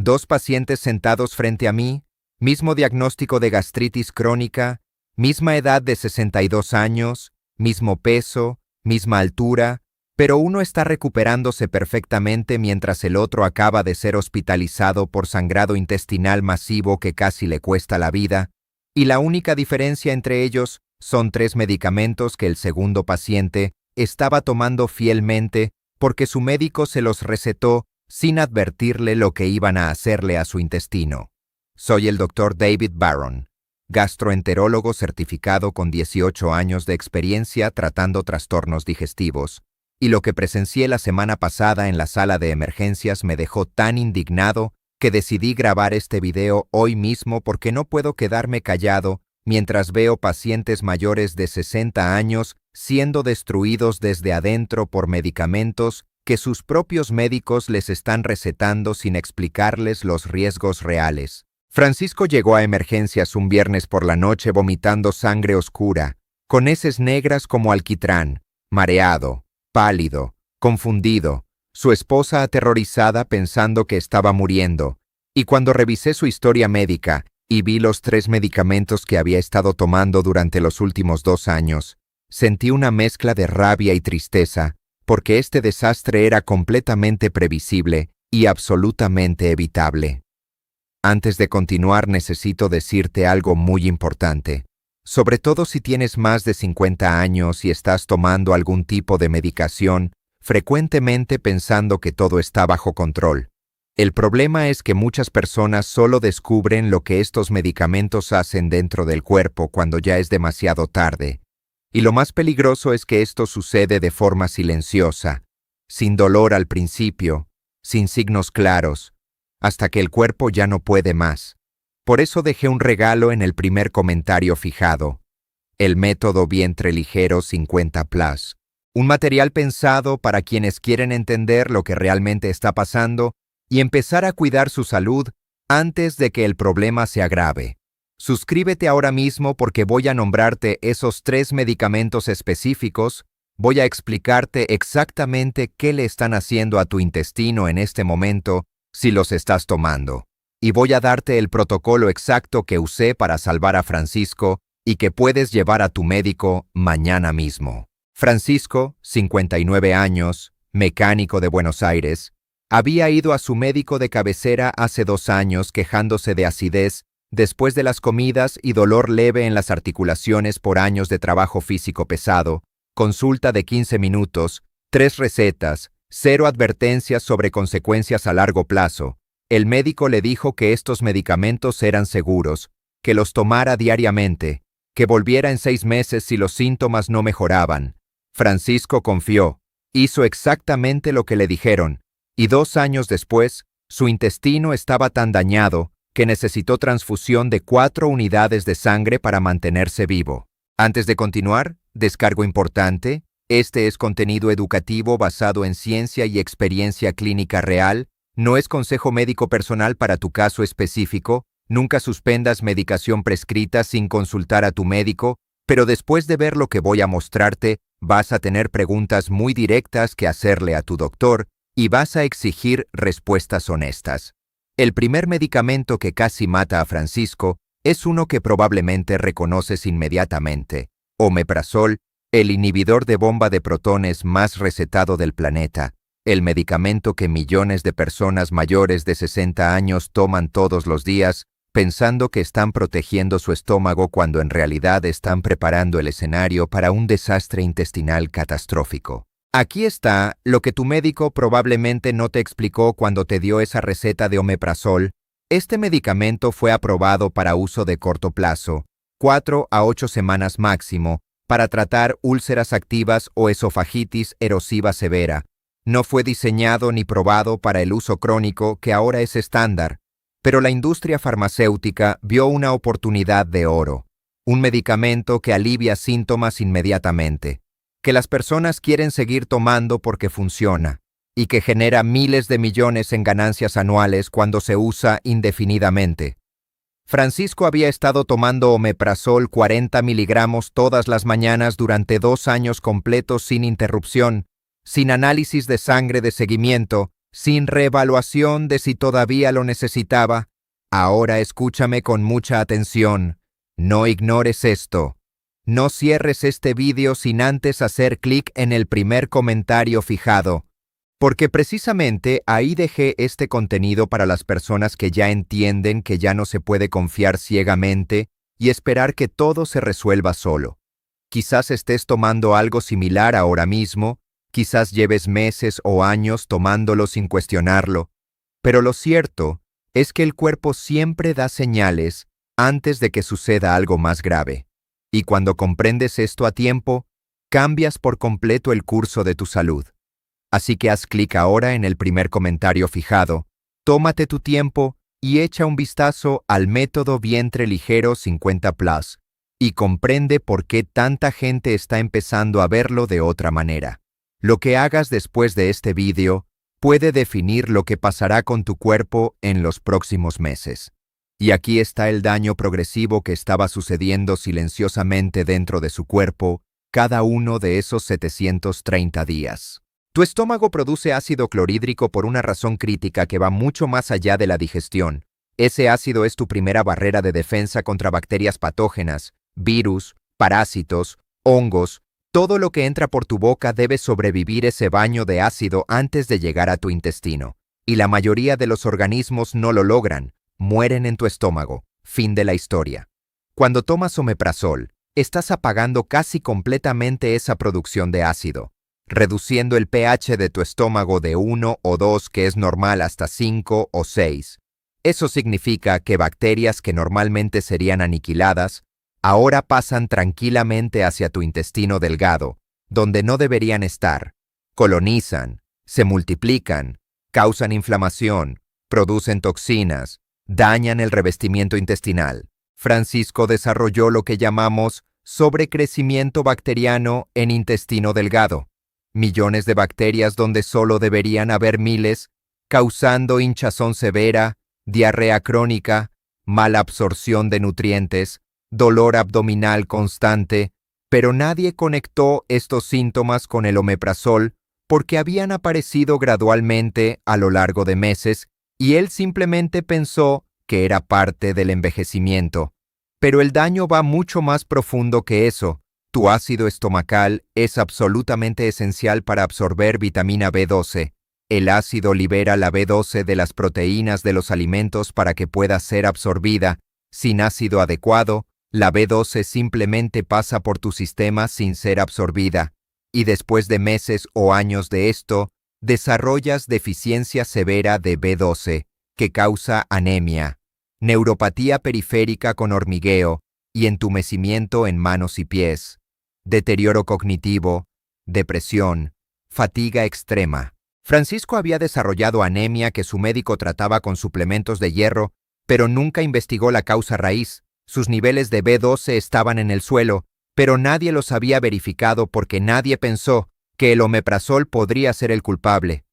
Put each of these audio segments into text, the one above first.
2 pacientes sentados frente a mí, mismo diagnóstico de gastritis crónica, misma edad de 62 años, mismo peso, misma altura, pero uno está recuperándose perfectamente mientras el otro acaba de ser hospitalizado por sangrado intestinal masivo que casi le cuesta la vida, y la única diferencia entre ellos son 3 medicamentos que el segundo paciente estaba tomando fielmente porque su médico se los recetó sin advertirle lo que iban a hacerle a su intestino. Soy el Dr. David Barron, gastroenterólogo certificado con 18 años de experiencia tratando trastornos digestivos, y lo que presencié la semana pasada en la sala de emergencias me dejó tan indignado que decidí grabar este video hoy mismo porque no puedo quedarme callado mientras veo pacientes mayores de 60 años siendo destruidos desde adentro por medicamentos que sus propios médicos les están recetando sin explicarles los riesgos reales. Francisco llegó a emergencias un viernes por la noche vomitando sangre oscura, con heces negras como alquitrán, mareado, pálido, confundido, su esposa aterrorizada pensando que estaba muriendo, y cuando revisé su historia médica y vi los 3 medicamentos que había estado tomando durante los últimos 2 años, sentí una mezcla de rabia y tristeza, porque este desastre era completamente previsible y absolutamente evitable. Antes de continuar, necesito decirte algo muy importante, sobre todo si tienes más de 50 años y estás tomando algún tipo de medicación, frecuentemente pensando que todo está bajo control. El problema es que muchas personas solo descubren lo que estos medicamentos hacen dentro del cuerpo cuando ya es demasiado tarde. Y lo más peligroso es que esto sucede de forma silenciosa, sin dolor al principio, sin signos claros, hasta que el cuerpo ya no puede más. Por eso dejé un regalo en el primer comentario fijado, el método vientre ligero 50+, un material pensado para quienes quieren entender lo que realmente está pasando y empezar a cuidar su salud antes de que el problema se agrave. Suscríbete ahora mismo porque voy a nombrarte esos 3 medicamentos específicos, voy a explicarte exactamente qué le están haciendo a tu intestino en este momento si los estás tomando, y voy a darte el protocolo exacto que usé para salvar a Francisco y que puedes llevar a tu médico mañana mismo. Francisco, 59 años, mecánico de Buenos Aires, había ido a su médico de cabecera hace 2 años quejándose de acidez después de las comidas y dolor leve en las articulaciones por años de trabajo físico pesado, consulta de 15 minutos, 3 recetas, 0 advertencias sobre consecuencias a largo plazo. El médico le dijo que estos medicamentos eran seguros, que los tomara diariamente, que volviera en 6 meses si los síntomas no mejoraban. Francisco confió, hizo exactamente lo que le dijeron, y 2 años después, su intestino estaba tan dañado que necesitó transfusión de 4 unidades de sangre para mantenerse vivo. Antes de continuar, descargo importante, este es contenido educativo basado en ciencia y experiencia clínica real, no es consejo médico personal para tu caso específico, nunca suspendas medicación prescrita sin consultar a tu médico, pero después de ver lo que voy a mostrarte, vas a tener preguntas muy directas que hacerle a tu doctor y vas a exigir respuestas honestas. El primer medicamento que casi mata a Francisco es uno que probablemente reconoces inmediatamente, omeprazol, el inhibidor de bomba de protones más recetado del planeta, el medicamento que millones de personas mayores de 60 años toman todos los días, pensando que están protegiendo su estómago cuando en realidad están preparando el escenario para un desastre intestinal catastrófico. Aquí está lo que tu médico probablemente no te explicó cuando te dio esa receta de omeprazol. Este medicamento fue aprobado para uso de corto plazo, 4 a 8 semanas máximo, para tratar úlceras activas o esofagitis erosiva severa. No fue diseñado ni probado para el uso crónico que ahora es estándar, pero la industria farmacéutica vio una oportunidad de oro, un medicamento que alivia síntomas inmediatamente, que las personas quieren seguir tomando porque funciona, y que genera miles de millones en ganancias anuales cuando se usa indefinidamente. Francisco había estado tomando omeprazol 40 miligramos todas las mañanas durante 2 años completos sin interrupción, sin análisis de sangre de seguimiento, sin reevaluación de si todavía lo necesitaba. Ahora escúchame con mucha atención. No ignores esto. No cierres este vídeo sin antes hacer clic en el primer comentario fijado, porque precisamente ahí dejé este contenido para las personas que ya entienden que ya no se puede confiar ciegamente y esperar que todo se resuelva solo. Quizás estés tomando algo similar ahora mismo, quizás lleves meses o años tomándolo sin cuestionarlo, pero lo cierto es que el cuerpo siempre da señales antes de que suceda algo más grave. Y cuando comprendes esto a tiempo, cambias por completo el curso de tu salud. Así que haz clic ahora en el primer comentario fijado, tómate tu tiempo y echa un vistazo al método Vientre Ligero 50 Plus y comprende por qué tanta gente está empezando a verlo de otra manera. Lo que hagas después de este vídeo puede definir lo que pasará con tu cuerpo en los próximos meses. Y aquí está el daño progresivo que estaba sucediendo silenciosamente dentro de su cuerpo cada uno de esos 730 días. Tu estómago produce ácido clorhídrico por una razón crítica que va mucho más allá de la digestión. Ese ácido es tu primera barrera de defensa contra bacterias patógenas, virus, parásitos, hongos. Todo lo que entra por tu boca debe sobrevivir ese baño de ácido antes de llegar a tu intestino. Y la mayoría de los organismos no lo logran. Mueren en tu estómago. Fin de la historia. Cuando tomas omeprazol, estás apagando casi completamente esa producción de ácido, reduciendo el pH de tu estómago de 1 o 2, que es normal, hasta 5 o 6. Eso significa que bacterias que normalmente serían aniquiladas, ahora pasan tranquilamente hacia tu intestino delgado, donde no deberían estar. Colonizan, se multiplican, causan inflamación, producen toxinas, dañan el revestimiento intestinal. Francisco desarrolló lo que llamamos sobrecrecimiento bacteriano en intestino delgado. Millones de bacterias donde solo deberían haber miles, causando hinchazón severa, diarrea crónica, mala absorción de nutrientes, dolor abdominal constante, pero nadie conectó estos síntomas con el omeprazol porque habían aparecido gradualmente a lo largo de meses y él simplemente pensó que era parte del envejecimiento. Pero el daño va mucho más profundo que eso. Tu ácido estomacal es absolutamente esencial para absorber vitamina B12. El ácido libera la B12 de las proteínas de los alimentos para que pueda ser absorbida. Sin ácido adecuado, la B12 simplemente pasa por tu sistema sin ser absorbida. Y después de meses o años de esto, desarrollas deficiencia severa de B12, que causa anemia, neuropatía periférica con hormigueo y entumecimiento en manos y pies, deterioro cognitivo, depresión, fatiga extrema. Francisco había desarrollado anemia que su médico trataba con suplementos de hierro, pero nunca investigó la causa raíz. Sus niveles de B12 estaban en el suelo, pero nadie los había verificado porque nadie pensó que el omeprazol podría ser el culpable.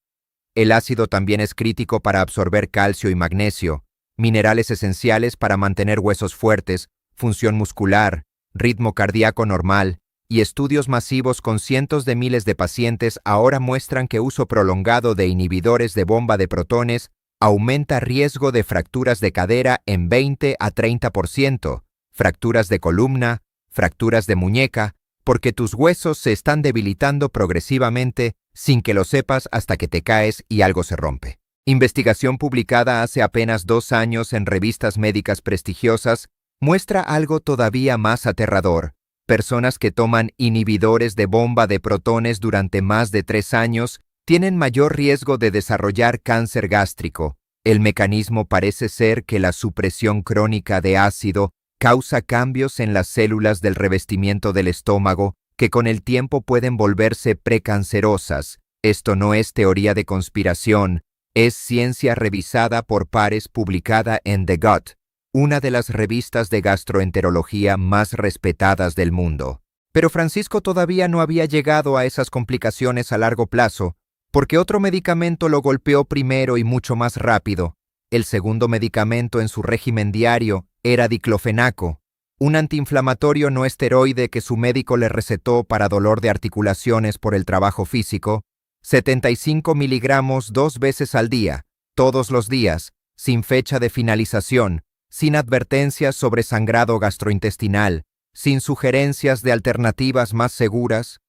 El ácido también es crítico para absorber calcio y magnesio, minerales esenciales para mantener huesos fuertes, función muscular, ritmo cardíaco normal, y estudios masivos con cientos de miles de pacientes ahora muestran que uso prolongado de inhibidores de bomba de protones aumenta riesgo de fracturas de cadera en 20 a 30%, fracturas de columna, fracturas de muñeca, porque tus huesos se están debilitando progresivamente sin que lo sepas hasta que te caes y algo se rompe. Investigación publicada hace apenas 2 años en revistas médicas prestigiosas muestra algo todavía más aterrador. Personas que toman inhibidores de bomba de protones durante más de 3 años tienen mayor riesgo de desarrollar cáncer gástrico. El mecanismo parece ser que la supresión crónica de ácido causa cambios en las células del revestimiento del estómago que con el tiempo pueden volverse precancerosas. Esto no es teoría de conspiración, es ciencia revisada por pares publicada en The Gut, una de las revistas de gastroenterología más respetadas del mundo. Pero Francisco todavía no había llegado a esas complicaciones a largo plazo, porque otro medicamento lo golpeó primero y mucho más rápido. El segundo medicamento en su régimen diario era diclofenaco, un antiinflamatorio no esteroide que su médico le recetó para dolor de articulaciones por el trabajo físico, 75 miligramos 2 veces al día, todos los días, sin fecha de finalización, sin advertencias sobre sangrado gastrointestinal, sin sugerencias de alternativas más seguras.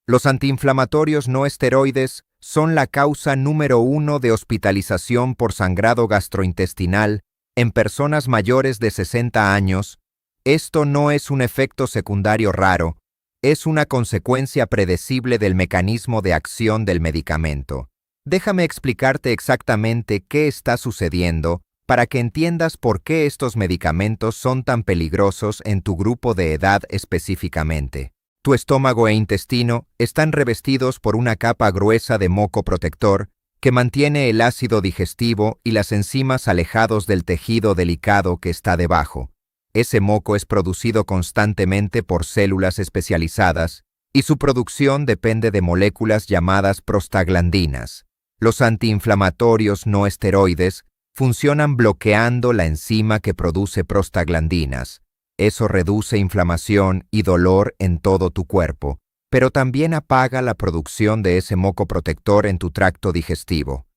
Los antiinflamatorios no esteroides son la causa número 1 de hospitalización por sangrado gastrointestinal en personas mayores de 60 años. Esto no es un efecto secundario raro, es una consecuencia predecible del mecanismo de acción del medicamento. Déjame explicarte exactamente qué está sucediendo para que entiendas por qué estos medicamentos son tan peligrosos en tu grupo de edad específicamente. Tu estómago e intestino están revestidos por una capa gruesa de moco protector que mantiene el ácido digestivo y las enzimas alejados del tejido delicado que está debajo. Ese moco es producido constantemente por células especializadas y su producción depende de moléculas llamadas prostaglandinas. Los antiinflamatorios no esteroides funcionan bloqueando la enzima que produce prostaglandinas. Eso reduce inflamación y dolor en todo tu cuerpo, pero también apaga la producción de ese moco protector en tu tracto digestivo.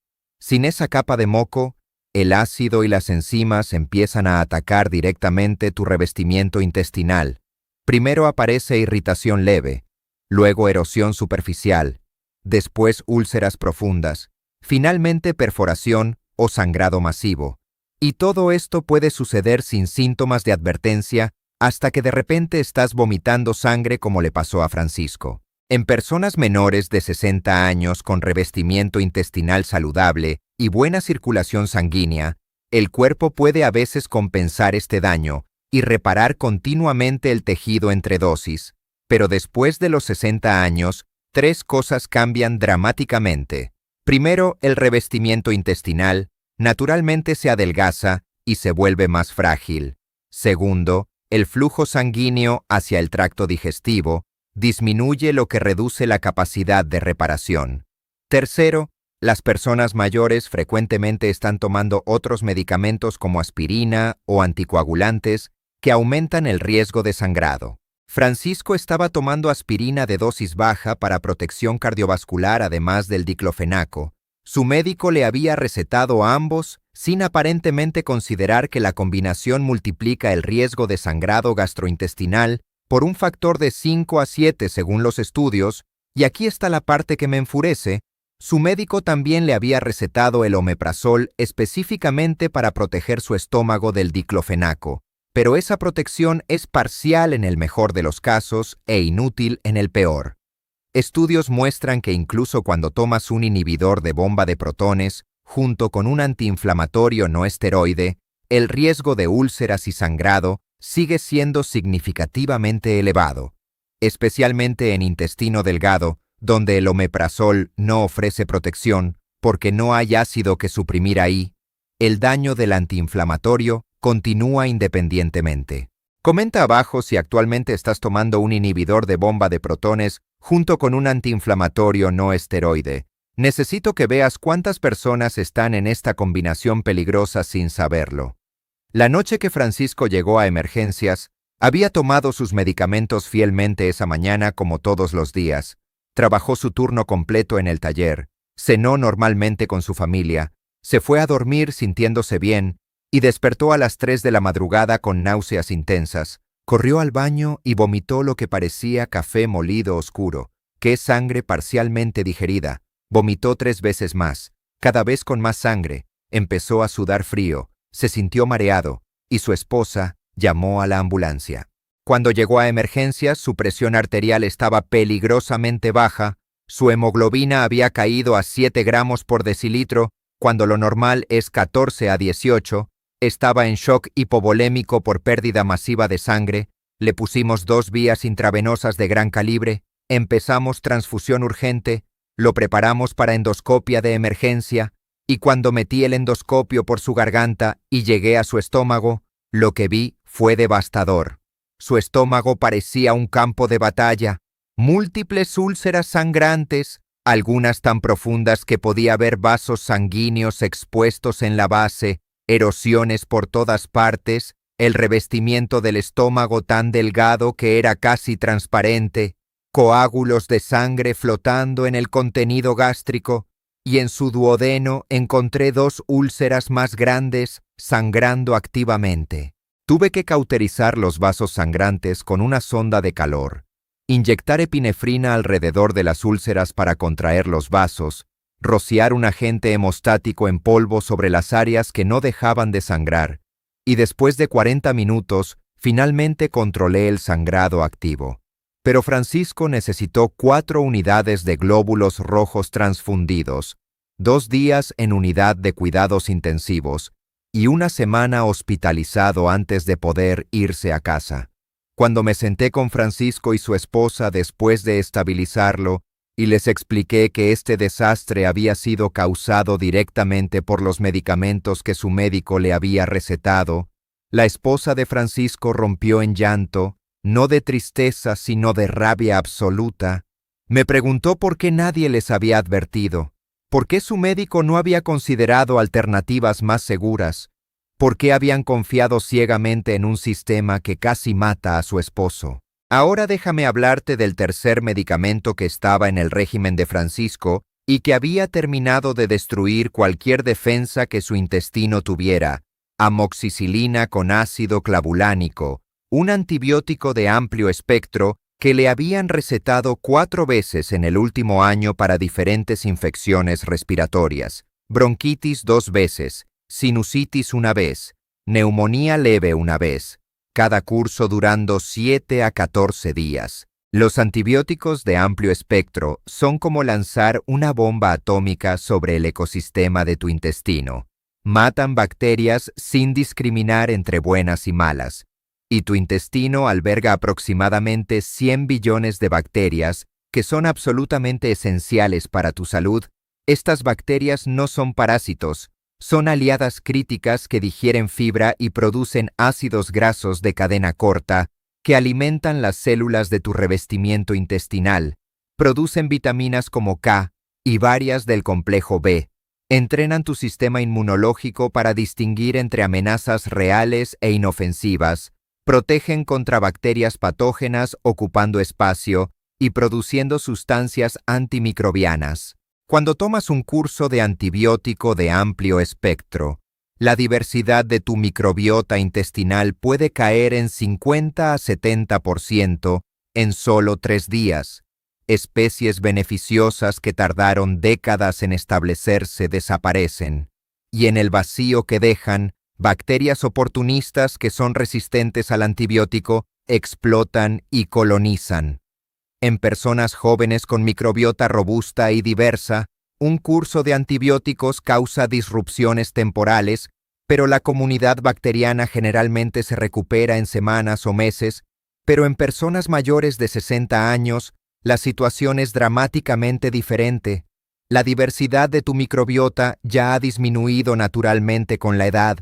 Sin esa capa de moco, el ácido y las enzimas empiezan a atacar directamente tu revestimiento intestinal. Primero aparece irritación leve, luego erosión superficial, después úlceras profundas, finalmente perforación o sangrado masivo. Y todo esto puede suceder sin síntomas de advertencia hasta que de repente estás vomitando sangre como le pasó a Francisco. En personas menores de 60 años con revestimiento intestinal saludable y buena circulación sanguínea, el cuerpo puede a veces compensar este daño y reparar continuamente el tejido entre dosis. Pero después de los 60 años, 3 cosas cambian dramáticamente. Primero, el revestimiento intestinal naturalmente se adelgaza y se vuelve más frágil. Segundo, el flujo sanguíneo hacia el tracto digestivo disminuye, lo que reduce la capacidad de reparación. Tercero, las personas mayores frecuentemente están tomando otros medicamentos como aspirina o anticoagulantes que aumentan el riesgo de sangrado. Francisco estaba tomando aspirina de dosis baja para protección cardiovascular además del diclofenaco. Su médico le había recetado a ambos sin aparentemente considerar que la combinación multiplica el riesgo de sangrado gastrointestinal por un factor de 5 a 7 según los estudios, y aquí está la parte que me enfurece. Su médico también le había recetado el omeprazol específicamente para proteger su estómago del diclofenaco, pero esa protección es parcial en el mejor de los casos e inútil en el peor. Estudios muestran que incluso cuando tomas un inhibidor de bomba de protones junto con un antiinflamatorio no esteroide, el riesgo de úlceras y sangrado sigue siendo significativamente elevado, especialmente en intestino delgado, donde el omeprazol no ofrece protección porque no hay ácido que suprimir ahí. El daño del antiinflamatorio continúa independientemente. Comenta abajo si actualmente estás tomando un inhibidor de bomba de protones junto con un antiinflamatorio no esteroide. Necesito que veas cuántas personas están en esta combinación peligrosa sin saberlo. La noche que Francisco llegó a emergencias, había tomado sus medicamentos fielmente esa mañana como todos los días. Trabajó su turno completo en el taller, cenó normalmente con su familia, se fue a dormir sintiéndose bien y despertó a las 3 de la madrugada con náuseas intensas. Corrió al baño y vomitó lo que parecía café molido oscuro, que es sangre parcialmente digerida. Vomitó 3 veces más, cada vez con más sangre. Empezó a sudar frío, se sintió mareado, y su esposa llamó a la ambulancia. Cuando llegó a emergencias, su presión arterial estaba peligrosamente baja, su hemoglobina había caído a 7 gramos por decilitro, cuando lo normal es 14 a 18, estaba en shock hipovolémico por pérdida masiva de sangre, le pusimos 2 vías intravenosas de gran calibre, empezamos transfusión urgente, lo preparamos para endoscopia de emergencia, y cuando metí el endoscopio por su garganta y llegué a su estómago, lo que vi fue devastador. Su estómago parecía un campo de batalla, múltiples úlceras sangrantes, algunas tan profundas que podía ver vasos sanguíneos expuestos en la base, erosiones por todas partes, el revestimiento del estómago tan delgado que era casi transparente, coágulos de sangre flotando en el contenido gástrico, y en su duodeno encontré 2 úlceras más grandes sangrando activamente. Tuve que cauterizar los vasos sangrantes con una sonda de calor, inyectar epinefrina alrededor de las úlceras para contraer los vasos, rociar un agente hemostático en polvo sobre las áreas que no dejaban de sangrar, y después de 40 minutos, finalmente controlé el sangrado activo. Pero Francisco necesitó 4 unidades de glóbulos rojos transfundidos, 2 días en unidad de cuidados intensivos y una semana hospitalizado antes de poder irse a casa. Cuando me senté con Francisco y su esposa después de estabilizarlo y les expliqué que este desastre había sido causado directamente por los medicamentos que su médico le había recetado, la esposa de Francisco rompió en llanto, no de tristeza sino de rabia absoluta. Me preguntó por qué nadie les había advertido, por qué su médico no había considerado alternativas más seguras, por qué habían confiado ciegamente en un sistema que casi mata a su esposo. Ahora déjame hablarte del tercer medicamento que estaba en el régimen de Francisco y que había terminado de destruir cualquier defensa que su intestino tuviera: amoxicilina con ácido clavulánico, un antibiótico de amplio espectro que le habían recetado 4 veces en el último año para diferentes infecciones respiratorias: bronquitis 2 veces, sinusitis 1 vez, neumonía leve 1 vez, cada curso durando 7 a 14 días. Los antibióticos de amplio espectro son como lanzar una bomba atómica sobre el ecosistema de tu intestino. Matan bacterias sin discriminar entre buenas y malas, y tu intestino alberga aproximadamente 100 billones de bacterias que son absolutamente esenciales para tu salud. Estas bacterias no son parásitos, son aliadas críticas que digieren fibra y producen ácidos grasos de cadena corta que alimentan las células de tu revestimiento intestinal, producen vitaminas como K y varias del complejo B, entrenan tu sistema inmunológico para distinguir entre amenazas reales e inofensivas, protegen contra bacterias patógenas ocupando espacio y produciendo sustancias antimicrobianas. Cuando tomas un curso de antibiótico de amplio espectro, la diversidad de tu microbiota intestinal puede caer en 50 a 70% en solo 3 días. Especies beneficiosas que tardaron décadas en establecerse desaparecen, y en el vacío que dejan, bacterias oportunistas que son resistentes al antibiótico explotan y colonizan. En personas jóvenes con microbiota robusta y diversa, un curso de antibióticos causa disrupciones temporales, pero la comunidad bacteriana generalmente se recupera en semanas o meses, pero en personas mayores de 60 años, la situación es dramáticamente diferente. La diversidad de tu microbiota ya ha disminuido naturalmente con la edad.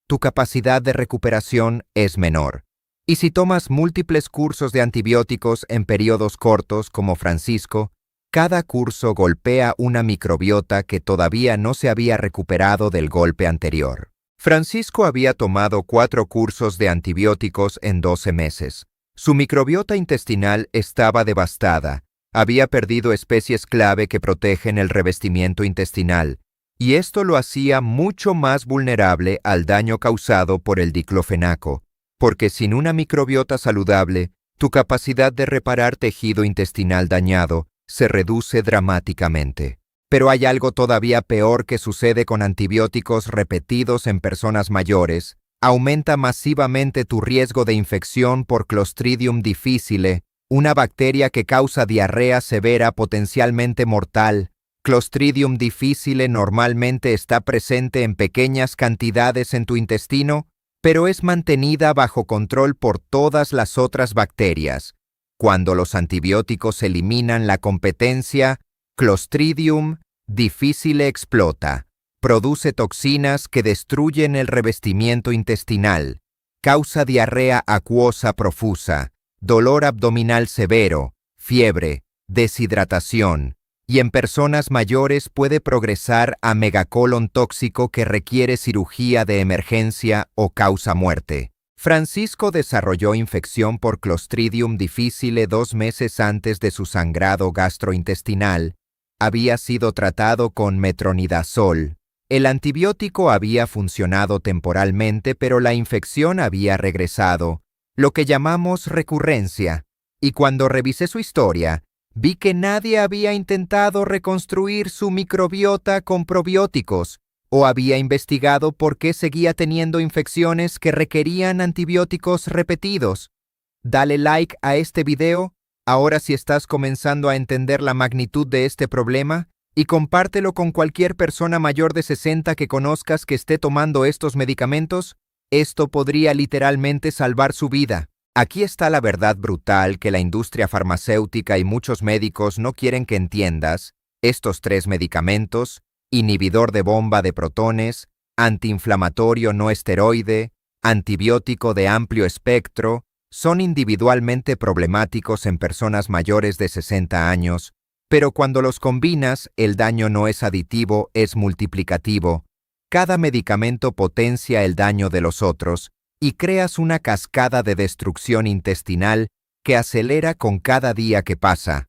Tu capacidad de recuperación es menor. Y si tomas múltiples cursos de antibióticos en periodos cortos, como Francisco, cada curso golpea una microbiota que todavía no se había recuperado del golpe anterior. Francisco había tomado 4 cursos de antibióticos en 12 meses. Su microbiota intestinal estaba devastada, había perdido especies clave que protegen el revestimiento intestinal, y esto lo hacía mucho más vulnerable al daño causado por el diclofenaco, porque sin una microbiota saludable, tu capacidad de reparar tejido intestinal dañado se reduce dramáticamente. Pero hay algo todavía peor que sucede con antibióticos repetidos en personas mayores. Aumenta masivamente tu riesgo de infección por Clostridium difficile, una bacteria que causa diarrea severa potencialmente mortal. Clostridium difficile normalmente está presente en pequeñas cantidades en tu intestino, pero es mantenida bajo control por todas las otras bacterias. Cuando los antibióticos eliminan la competencia, Clostridium difficile explota. Produce toxinas que destruyen el revestimiento intestinal, causa diarrea acuosa profusa, dolor abdominal severo, fiebre, deshidratación, y en personas mayores puede progresar a megacolon tóxico que requiere cirugía de emergencia o causa muerte. Francisco desarrolló infección por Clostridium difficile 2 meses antes de su sangrado gastrointestinal. Había sido tratado con metronidazol. El antibiótico había funcionado temporalmente, pero la infección había regresado, lo que llamamos recurrencia. Y cuando revisé su historia, vi que nadie había intentado reconstruir su microbiota con probióticos o había investigado por qué seguía teniendo infecciones que requerían antibióticos repetidos. Dale like a este video, ahora si estás comenzando a entender la magnitud de este problema, y compártelo con cualquier persona mayor de 60 que conozcas que esté tomando estos medicamentos. Esto podría literalmente salvar su vida. Aquí está la verdad brutal que la industria farmacéutica y muchos médicos no quieren que entiendas. Estos 3 medicamentos, inhibidor de bomba de protones, antiinflamatorio no esteroide, antibiótico de amplio espectro, son individualmente problemáticos en personas mayores de 60 años, pero cuando los combinas, el daño no es aditivo, es multiplicativo. Cada medicamento potencia el daño de los otros y creas una cascada de destrucción intestinal que acelera con cada día que pasa.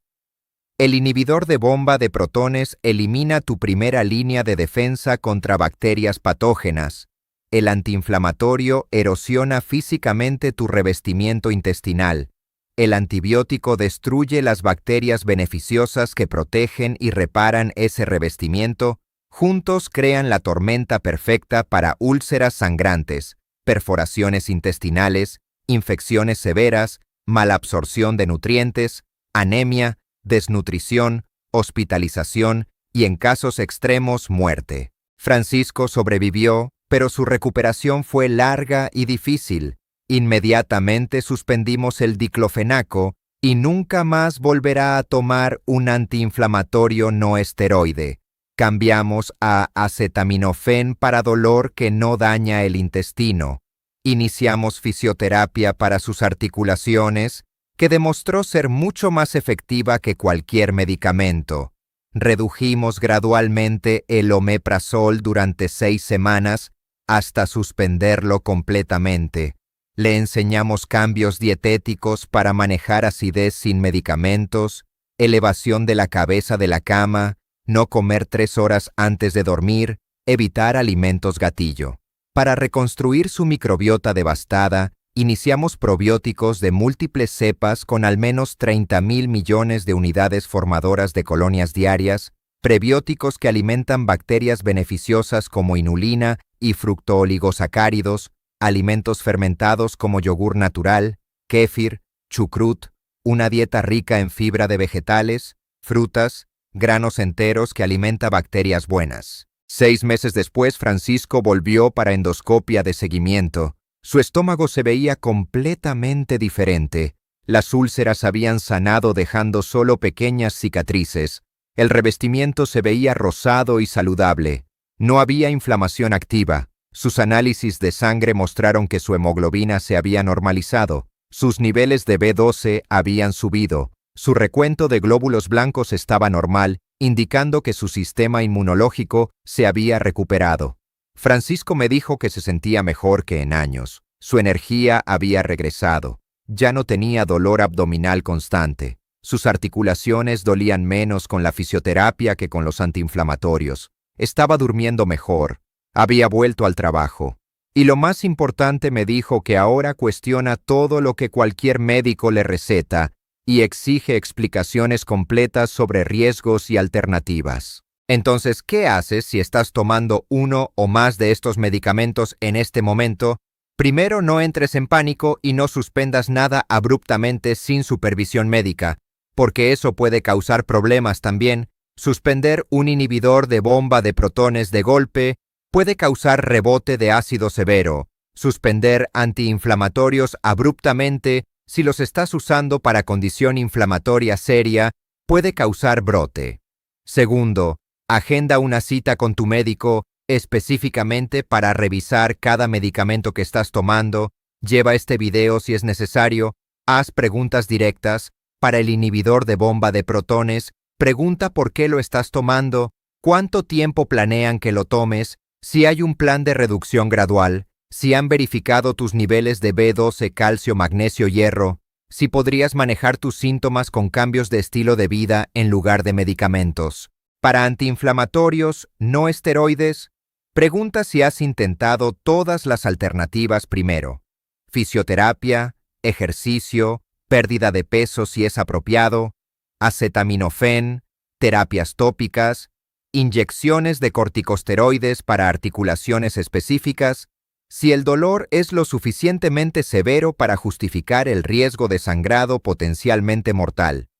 El inhibidor de bomba de protones elimina tu primera línea de defensa contra bacterias patógenas. El antiinflamatorio erosiona físicamente tu revestimiento intestinal. El antibiótico destruye las bacterias beneficiosas que protegen y reparan ese revestimiento. Juntos crean la tormenta perfecta para úlceras sangrantes, perforaciones intestinales, infecciones severas, malabsorción de nutrientes, anemia, desnutrición, hospitalización y, en casos extremos, muerte. Francisco sobrevivió, pero su recuperación fue larga y difícil. Inmediatamente suspendimos el diclofenaco y nunca más volverá a tomar un antiinflamatorio no esteroide. Cambiamos a acetaminofén para dolor que no daña el intestino. Iniciamos fisioterapia para sus articulaciones, que demostró ser mucho más efectiva que cualquier medicamento. Redujimos gradualmente el omeprazol durante 6 semanas hasta suspenderlo completamente. Le enseñamos cambios dietéticos para manejar acidez sin medicamentos, elevación de la cabeza de la cama, no comer 3 horas antes de dormir, evitar alimentos gatillo. Para reconstruir su microbiota devastada, iniciamos probióticos de múltiples cepas con al menos 30.000 millones de unidades formadoras de colonias diarias, prebióticos que alimentan bacterias beneficiosas como inulina y fructooligosacáridos, alimentos fermentados como yogur natural, kéfir, chucrut, una dieta rica en fibra de vegetales, frutas, granos enteros que alimenta bacterias buenas. 6 meses después, Francisco volvió para endoscopia de seguimiento. Su estómago se veía completamente diferente. Las úlceras habían sanado dejando solo pequeñas cicatrices. El revestimiento se veía rosado y saludable. No había inflamación activa. Sus análisis de sangre mostraron que su hemoglobina se había normalizado. Sus niveles de B12 habían subido. Su recuento de glóbulos blancos estaba normal, indicando que su sistema inmunológico se había recuperado. Francisco me dijo que se sentía mejor que en años. Su energía había regresado. Ya no tenía dolor abdominal constante. Sus articulaciones dolían menos con la fisioterapia que con los antiinflamatorios. Estaba durmiendo mejor. Había vuelto al trabajo. Y lo más importante, me dijo que ahora cuestiona todo lo que cualquier médico le receta y exige explicaciones completas sobre riesgos y alternativas. Entonces, ¿qué haces si estás tomando uno o más de estos medicamentos en este momento? Primero, no entres en pánico y no suspendas nada abruptamente sin supervisión médica, porque eso puede causar problemas también. Suspender un inhibidor de bomba de protones de golpe puede causar rebote de ácido severo. Suspender antiinflamatorios abruptamente, si los estás usando para condición inflamatoria seria, puede causar brote. Segundo, agenda una cita con tu médico específicamente para revisar cada medicamento que estás tomando. Lleva este video si es necesario. Haz preguntas directas. Para el inhibidor de bomba de protones, pregunta por qué lo estás tomando, cuánto tiempo planean que lo tomes, si hay un plan de reducción gradual, si han verificado tus niveles de B12, calcio, magnesio, hierro, si podrías manejar tus síntomas con cambios de estilo de vida en lugar de medicamentos. Para antiinflamatorios, no esteroides, pregunta si has intentado todas las alternativas primero. Fisioterapia, ejercicio, pérdida de peso si es apropiado, acetaminofén, terapias tópicas, inyecciones de corticosteroides para articulaciones específicas, si el dolor es lo suficientemente severo para justificar el riesgo de sangrado potencialmente mortal.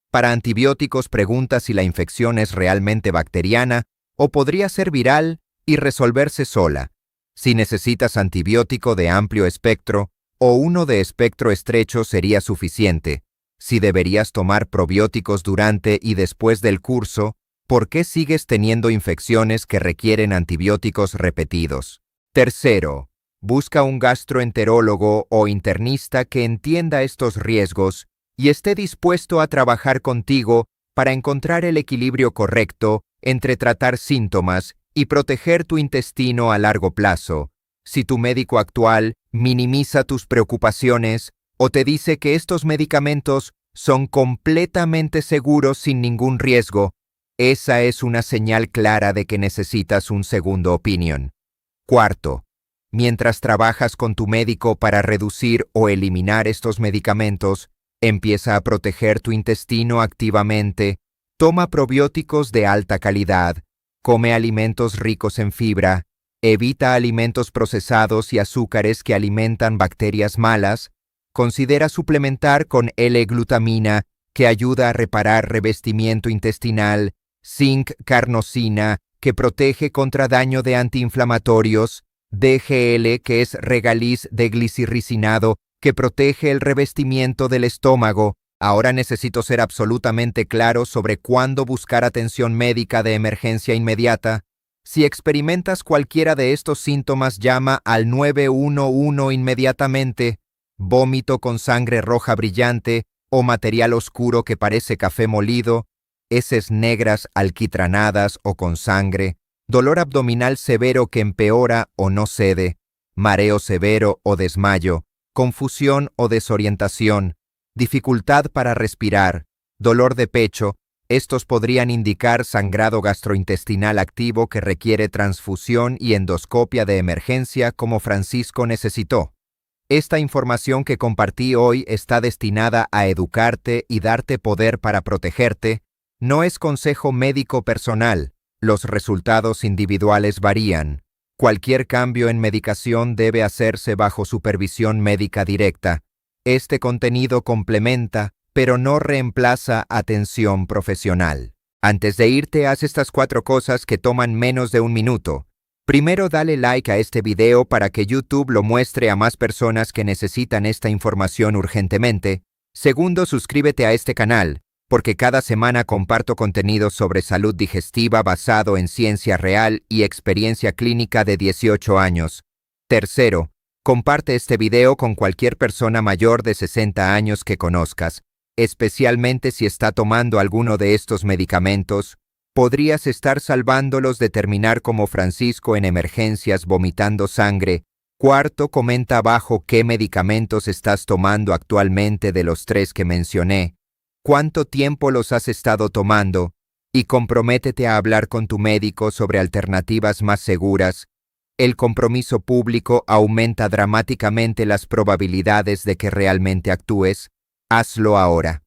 Para antibióticos, pregunta si la infección es realmente bacteriana o podría ser viral y resolverse sola, si necesitas antibiótico de amplio espectro o uno de espectro estrecho sería suficiente, si deberías tomar probióticos durante y después del curso, ¿por qué sigues teniendo infecciones que requieren antibióticos repetidos? Tercero, busca un gastroenterólogo o internista que entienda estos riesgos y esté dispuesto a trabajar contigo para encontrar el equilibrio correcto entre tratar síntomas y proteger tu intestino a largo plazo. Si tu médico actual minimiza tus preocupaciones o te dice que estos medicamentos son completamente seguros sin ningún riesgo, esa es una señal clara de que necesitas un segundo opinión. Cuarto, mientras trabajas con tu médico para reducir o eliminar estos medicamentos, empieza a proteger tu intestino activamente, toma probióticos de alta calidad, come alimentos ricos en fibra, evita alimentos procesados y azúcares que alimentan bacterias malas, considera suplementar con L-glutamina, que ayuda a reparar revestimiento intestinal, zinc, carnosina, que protege contra daño de antiinflamatorios, DGL, que es regaliz de glicirricinado, que protege el revestimiento del estómago. Ahora necesito ser absolutamente claro sobre cuándo buscar atención médica de emergencia inmediata. Si experimentas cualquiera de estos síntomas, llama al 911 inmediatamente. Vómito con sangre roja brillante o material oscuro que parece café molido, heces negras alquitranadas o con sangre, dolor abdominal severo que empeora o no cede, mareo severo o desmayo, confusión o desorientación, dificultad para respirar, dolor de pecho. Estos podrían indicar sangrado gastrointestinal activo que requiere transfusión y endoscopia de emergencia como Francisco necesitó. Esta información que compartí hoy está destinada a educarte y darte poder para protegerte. No es consejo médico personal. Los resultados individuales varían. Cualquier cambio en medicación debe hacerse bajo supervisión médica directa. Este contenido complementa, pero no reemplaza atención profesional. Antes de irte, haz estas 4 cosas que toman menos de 1 minuto. Primero, dale like a este video para que YouTube lo muestre a más personas que necesitan esta información urgentemente. Segundo, suscríbete a este canal, porque cada semana comparto contenido sobre salud digestiva basado en ciencia real y experiencia clínica de 18 años. Tercero, comparte este video con cualquier persona mayor de 60 años que conozcas, especialmente si está tomando alguno de estos medicamentos. Podrías estar salvándolos de terminar como Francisco en emergencias vomitando sangre. Cuarto, comenta abajo qué medicamentos estás tomando actualmente de los 3 que mencioné, cuánto tiempo los has estado tomando, y comprométete a hablar con tu médico sobre alternativas más seguras. El compromiso público aumenta dramáticamente las probabilidades de que realmente actúes. Hazlo ahora.